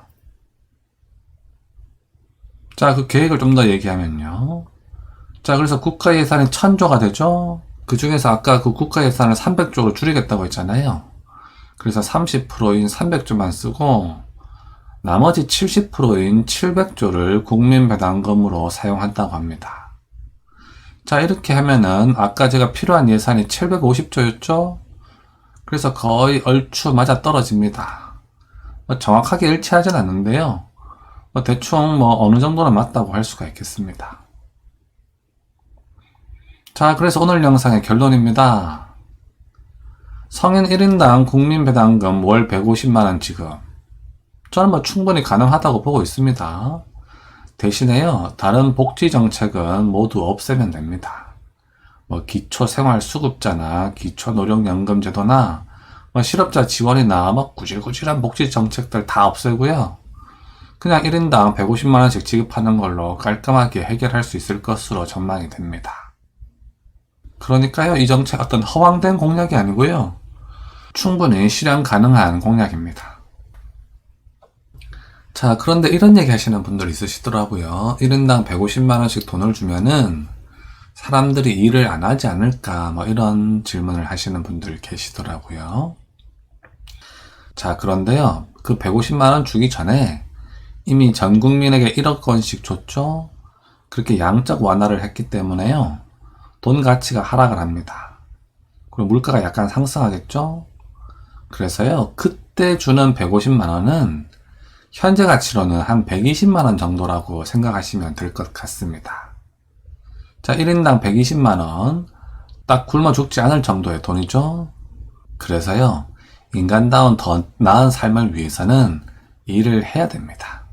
자, 그 계획을 좀 더 얘기하면요. 자, 그래서 국가 예산이 1,000조가 되죠. 그 중에서 아까 그 국가 예산을 300조로 줄이겠다고 했잖아요. 그래서 30%인 300조만 쓰고 나머지 70%인 700조를 국민배당금으로 사용한다고 합니다. 자, 이렇게 하면은 아까 제가 필요한 예산이 750조였죠? 그래서 거의 얼추 맞아 떨어집니다. 뭐 정확하게 일치하진 않는데요, 뭐 대충 뭐 어느 정도는 맞다고 할 수가 있겠습니다. 자, 그래서 오늘 영상의 결론입니다. 성인 1인당 국민배당금 월 150만원 지급, 저는 뭐 충분히 가능하다고 보고 있습니다. 대신에요, 다른 복지 정책은 모두 없애면 됩니다. 뭐 기초생활수급자나 기초노령연금제도나 뭐 실업자 지원이나 뭐 구질구질한 복지 정책들 다 없애고요, 그냥 1인당 150만원씩 지급하는 걸로 깔끔하게 해결할 수 있을 것으로 전망이 됩니다. 그러니까요, 이 정책 어떤 허황된 공약이 아니고요. 충분히 실현 가능한 공약입니다. 자, 그런데 이런 얘기 하시는 분들 있으시더라고요. 1인당 150만원씩 돈을 주면은 사람들이 일을 안 하지 않을까, 뭐 이런 질문을 하시는 분들 계시더라고요. 자, 그런데요, 그 150만원 주기 전에 이미 전 국민에게 1억 원씩 줬죠? 그렇게 양적 완화를 했기 때문에요, 돈 가치가 하락을 합니다. 그리고 물가가 약간 상승하겠죠? 그래서요, 그때 주는 150만원은 현재 가치로는 한 120만원 정도라고 생각하시면 될 것 같습니다. 자, 1인당 120만원, 딱 굶어 죽지 않을 정도의 돈이죠? 그래서요, 인간다운 더 나은 삶을 위해서는 일을 해야 됩니다.